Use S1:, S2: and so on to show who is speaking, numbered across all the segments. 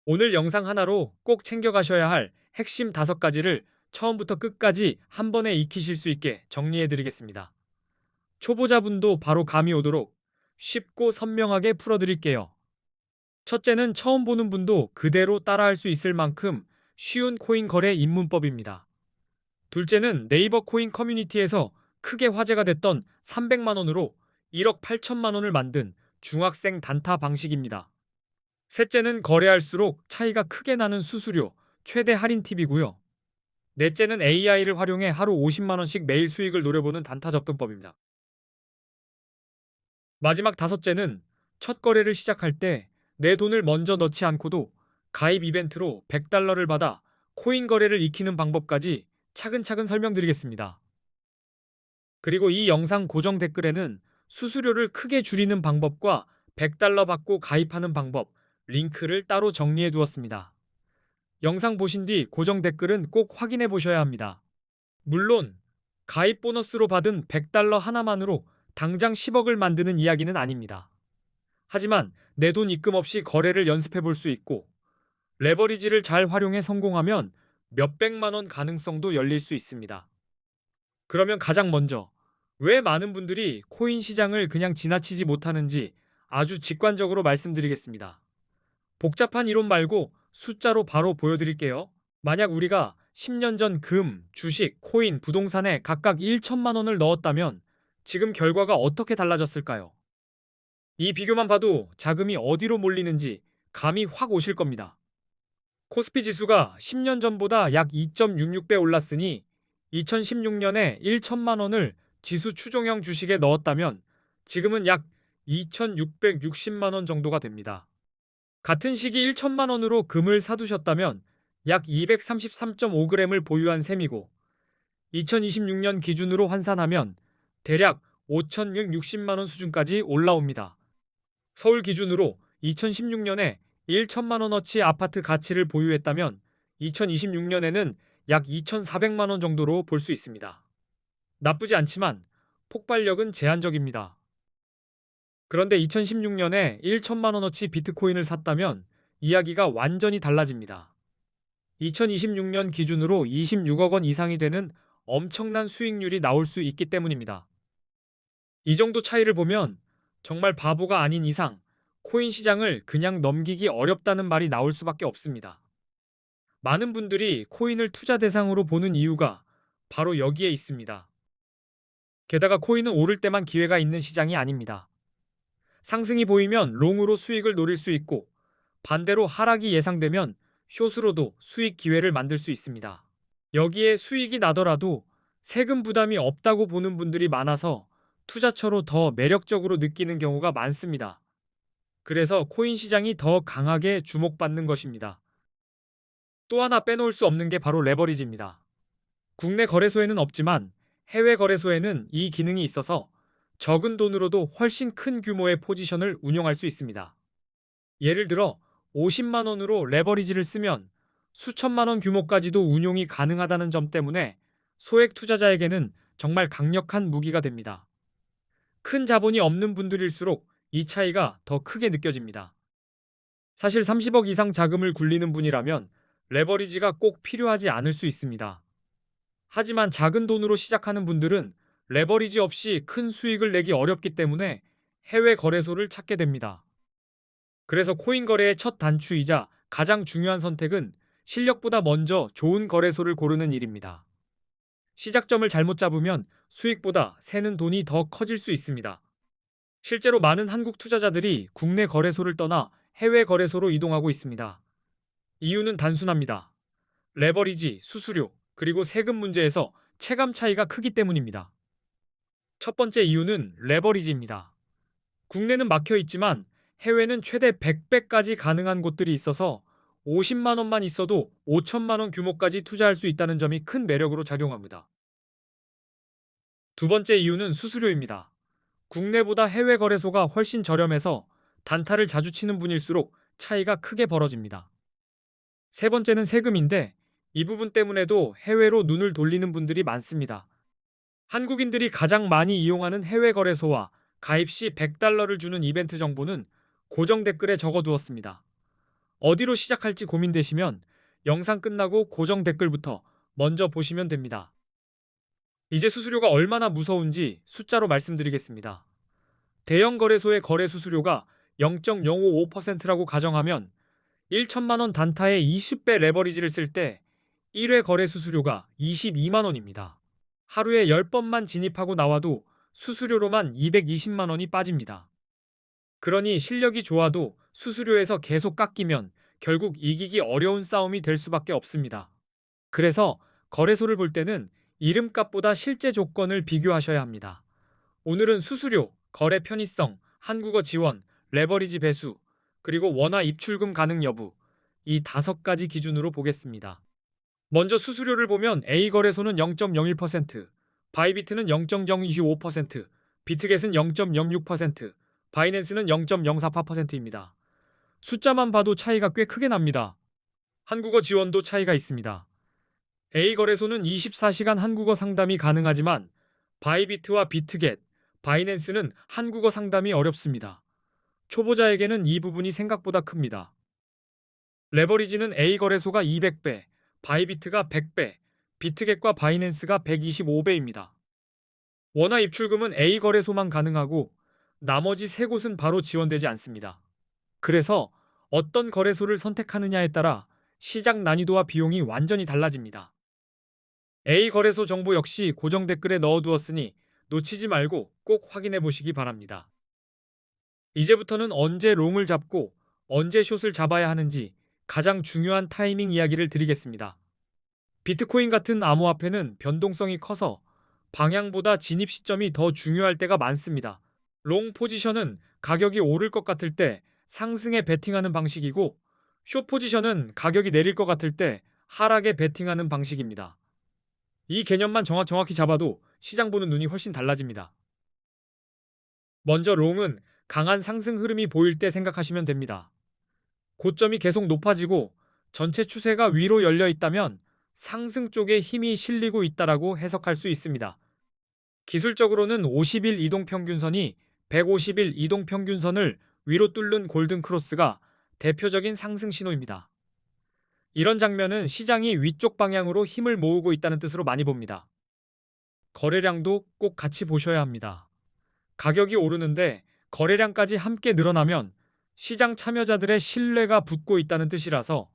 S1: 오늘 영상 하나로 꼭 챙겨가셔야 할 핵심 5가지를 처음부터 끝까지 한 번에 익히실 수 있게 정리해드리겠습니다. 초보자분도 바로 감이 오도록 쉽고 선명하게 풀어드릴게요. 첫째는 처음 보는 분도 그대로 따라할 수 있을 만큼 쉬운 코인 거래 입문법입니다. 둘째는 네이버 코인 커뮤니티에서 크게 화제가 됐던 300만 원으로 1억 8천만 원을 만든 중학생 단타 방식입니다. 셋째는 거래할수록 차이가 크게 나는 수수료, 최대 할인 팁이고요. 넷째는 AI를 활용해 하루 50만 원씩 매일 수익을 노려보는 단타 접근법입니다. 마지막 다섯째는 첫 거래를 시작할 때 내 돈을 먼저 넣지 않고도 가입 이벤트로 100달러를 받아 코인 거래를 익히는 방법까지 차근차근 설명드리겠습니다. 그리고 이 영상 고정 댓글에는 수수료를 크게 줄이는 방법과 100달러 받고 가입하는 방법, 링크를 따로 정리해 두었습니다. 영상 보신 뒤 고정 댓글은 꼭 확인해 보셔야 합니다. 물론 가입 보너스로 받은 100달러 하나만으로 당장 10억을 만드는 이야기는 아닙니다. 하지만 내 돈 입금 없이 거래를 연습해 볼 수 있고 레버리지를 잘 활용해 성공하면 몇백만 원 가능성도 열릴 수 있습니다. 그러면 가장 먼저 왜 많은 분들이 코인 시장을 그냥 지나치지 못하는지 아주 직관적으로 말씀드리겠습니다. 복잡한 이론 말고 숫자로 바로 보여드릴게요. 만약 우리가 10년 전 금, 주식, 코인, 부동산에 각각 1천만 원을 넣었다면 지금 결과가 어떻게 달라졌을까요? 이 비교만 봐도 자금이 어디로 몰리는지 감이 확 오실 겁니다. 코스피 지수가 10년 전보다 약 2.66배 올랐으니 2016년에 1천만 원을 지수 추종형 주식에 넣었다면 지금은 약 2,660만 원 정도가 됩니다. 같은 시기 1천만 원으로 금을 사두셨다면 약 233.5g을 보유한 셈이고 2026년 기준으로 환산하면 대략 5,660만 원 수준까지 올라옵니다. 서울 기준으로 2016년에 1천만 원어치 아파트 가치를 보유했다면 2026년에는 약 2,400만 원 정도로 볼 수 있습니다. 나쁘지 않지만 폭발력은 제한적입니다. 그런데 2016년에 1천만 원어치 비트코인을 샀다면 이야기가 완전히 달라집니다. 2026년 기준으로 26억 원 이상이 되는 엄청난 수익률이 나올 수 있기 때문입니다. 이 정도 차이를 보면 정말 바보가 아닌 이상 코인 시장을 그냥 넘기기 어렵다는 말이 나올 수밖에 없습니다. 많은 분들이 코인을 투자 대상으로 보는 이유가 바로 여기에 있습니다. 게다가 코인은 오를 때만 기회가 있는 시장이 아닙니다. 상승이 보이면 롱으로 수익을 노릴 수 있고 반대로 하락이 예상되면 숏으로도 수익 기회를 만들 수 있습니다. 여기에 수익이 나더라도 세금 부담이 없다고 보는 분들이 많아서 투자처로 더 매력적으로 느끼는 경우가 많습니다. 그래서 코인 시장이 더 강하게 주목받는 것입니다. 또 하나 빼놓을 수 없는 게 바로 레버리지입니다. 국내 거래소에는 없지만 해외 거래소에는 이 기능이 있어서 적은 돈으로도 훨씬 큰 규모의 포지션을 운용할 수 있습니다. 예를 들어 50만 원으로 레버리지를 쓰면 수천만 원 규모까지도 운용이 가능하다는 점 때문에 소액 투자자에게는 정말 강력한 무기가 됩니다. 큰 자본이 없는 분들일수록 이 차이가 더 크게 느껴집니다. 사실 30억 이상 자금을 굴리는 분이라면 레버리지가 꼭 필요하지 않을 수 있습니다. 하지만 작은 돈으로 시작하는 분들은 레버리지 없이 큰 수익을 내기 어렵기 때문에 해외 거래소를 찾게 됩니다. 그래서 코인 거래의 첫 단추이자 가장 중요한 선택은 실력보다 먼저 좋은 거래소를 고르는 일입니다. 시작점을 잘못 잡으면 수익보다 새는 돈이 더 커질 수 있습니다. 실제로 많은 한국 투자자들이 국내 거래소를 떠나 해외 거래소로 이동하고 있습니다. 이유는 단순합니다. 레버리지, 수수료, 그리고 세금 문제에서 체감 차이가 크기 때문입니다. 첫 번째 이유는 레버리지입니다. 국내는 막혀 있지만 해외는 최대 100배까지 가능한 곳들이 있어서 50만 원만 있어도 5천만 원 규모까지 투자할 수 있다는 점이 큰 매력으로 작용합니다. 두 번째 이유는 수수료입니다. 국내보다 해외 거래소가 훨씬 저렴해서 단타를 자주 치는 분일수록 차이가 크게 벌어집니다. 세 번째는 세금인데 이 부분 때문에도 해외로 눈을 돌리는 분들이 많습니다. 한국인들이 가장 많이 이용하는 해외 거래소와 가입 시 100달러를 주는 이벤트 정보는 고정 댓글에 적어두었습니다. 어디로 시작할지 고민되시면 영상 끝나고 고정 댓글부터 먼저 보시면 됩니다. 이제 수수료가 얼마나 무서운지 숫자로 말씀드리겠습니다. 대형 거래소의 거래 수수료가 0.055%라고 가정하면 1천만 원 단타에 20배 레버리지를 쓸 때 1회 거래 수수료가 22만 원입니다. 하루에 10번만 진입하고 나와도 수수료로만 220만 원이 빠집니다. 그러니 실력이 좋아도 수수료에서 계속 깎이면 결국 이기기 어려운 싸움이 될 수밖에 없습니다. 그래서 거래소를 볼 때는 이름값보다 실제 조건을 비교하셔야 합니다. 오늘은 수수료, 거래 편의성, 한국어 지원, 레버리지 배수, 그리고 원화 입출금 가능 여부, 이 5가지 기준으로 보겠습니다. 먼저 수수료를 보면 A거래소는 0.01%, 바이비트는 0.025%, 비트겟은 0.06%, 바이낸스는 0.048%입니다. 숫자만 봐도 차이가 꽤 크게 납니다. 한국어 지원도 차이가 있습니다. A거래소는 24시간 한국어 상담이 가능하지만 바이비트와 비트겟, 바이낸스는 한국어 상담이 어렵습니다. 초보자에게는 이 부분이 생각보다 큽니다. 레버리지는 A거래소가 200배, 바이비트가 100배, 비트겟과 바이낸스가 125배입니다. 원화 입출금은 A거래소만 가능하고 나머지 3곳은 바로 지원되지 않습니다. 그래서 어떤 거래소를 선택하느냐에 따라 시작 난이도와 비용이 완전히 달라집니다. A거래소 정보 역시 고정 댓글에 넣어두었으니 놓치지 말고 꼭 확인해 보시기 바랍니다. 이제부터는 언제 롱을 잡고 언제 숏을 잡아야 하는지 가장 중요한 타이밍 이야기를 드리겠습니다. 비트코인 같은 암호화폐는 변동성이 커서 방향보다 진입 시점이 더 중요할 때가 많습니다. 롱 포지션은 가격이 오를 것 같을 때 상승에 베팅하는 방식이고, 숏 포지션은 가격이 내릴 것 같을 때 하락에 베팅하는 방식입니다. 이 개념만 정확히 잡아도 시장 보는 눈이 훨씬 달라집니다. 먼저 롱은 강한 상승 흐름이 보일 때 생각하시면 됩니다. 고점이 계속 높아지고 전체 추세가 위로 열려 있다면 상승 쪽에 힘이 실리고 있다라고 해석할 수 있습니다. 기술적으로는 50일 이동평균선이 150일 이동평균선을 위로 뚫는 골든 크로스가 대표적인 상승 신호입니다. 이런 장면은 시장이 위쪽 방향으로 힘을 모으고 있다는 뜻으로 많이 봅니다. 거래량도 꼭 같이 보셔야 합니다. 가격이 오르는데 거래량까지 함께 늘어나면 시장 참여자들의 신뢰가 붙고 있다는 뜻이라서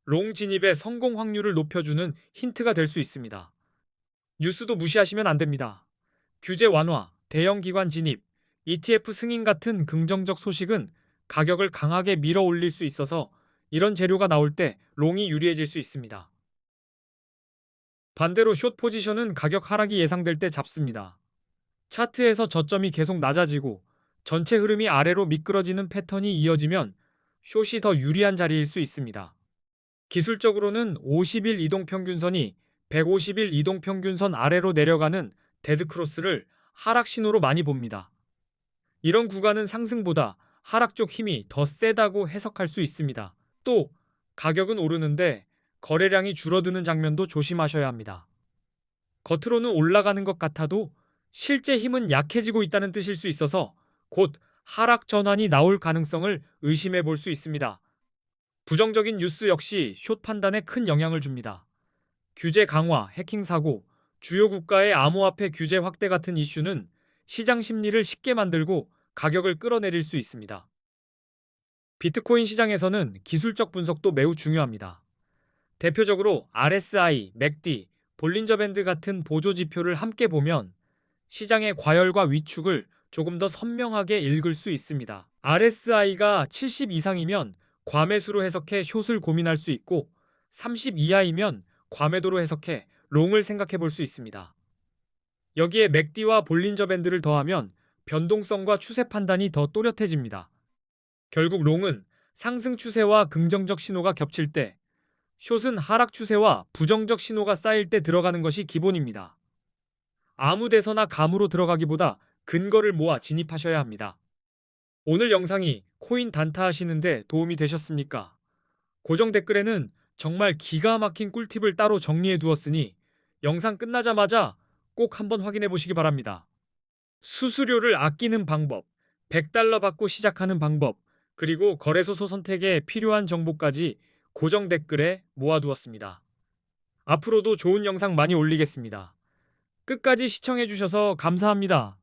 S1: 롱 진입의 성공 확률을 높여주는 힌트가 될 수 있습니다. 뉴스도 무시하시면 안 됩니다. 규제 완화, 대형 기관 진입, ETF 승인 같은 긍정적 소식은 가격을 강하게 밀어 올릴 수 있어서 이런 재료가 나올 때 롱이 유리해질 수 있습니다. 반대로 숏 포지션은 가격 하락이 예상될 때 잡습니다. 차트에서 저점이 계속 낮아지고 전체 흐름이 아래로 미끄러지는 패턴이 이어지면 숏이 더 유리한 자리일 수 있습니다. 기술적으로는 50일 이동평균선이 150일 이동평균선 아래로 내려가는 데드크로스를 하락 신호로 많이 봅니다. 이런 구간은 상승보다 하락 쪽 힘이 더 세다고 해석할 수 있습니다. 또 가격은 오르는데 거래량이 줄어드는 장면도 조심하셔야 합니다. 겉으로는 올라가는 것 같아도 실제 힘은 약해지고 있다는 뜻일 수 있어서 곧 하락 전환이 나올 가능성을 의심해 볼 수 있습니다. 부정적인 뉴스 역시 숏 판단에 큰 영향을 줍니다. 규제 강화, 해킹 사고, 주요 국가의 암호화폐 규제 확대 같은 이슈는 시장 심리를 쉽게 만들고 가격을 끌어내릴 수 있습니다. 비트코인 시장에서는 기술적 분석도 매우 중요합니다. 대표적으로 RSI, 맥디, 볼린저 밴드 같은 보조 지표를 함께 보면 시장의 과열과 위축을 조금 더 선명하게 읽을 수 있습니다. RSI가 70 이상이면 과매수로 해석해 숏을 고민할 수 있고 30 이하이면 과매도로 해석해 롱을 생각해 볼 수 있습니다. 여기에 맥디와 볼린저 밴드를 더하면 변동성과 추세 판단이 더 또렷해집니다. 결국 롱은 상승 추세와 긍정적 신호가 겹칠 때, 숏은 하락 추세와 부정적 신호가 쌓일 때 들어가는 것이 기본입니다. 아무 데서나 감으로 들어가기보다 근거를 모아 진입하셔야 합니다. 오늘 영상이 코인 단타 하시는데 도움이 되셨습니까? 고정 댓글에는 정말 기가 막힌 꿀팁을 따로 정리해 두었으니 영상 끝나자마자 꼭 한번 확인해 보시기 바랍니다. 수수료를 아끼는 방법, $100 받고 시작하는 방법, 그리고 거래소소 선택에 필요한 정보까지 고정 댓글에 모아두었습니다. 앞으로도 좋은 영상 많이 올리겠습니다. 끝까지 시청해주셔서 감사합니다.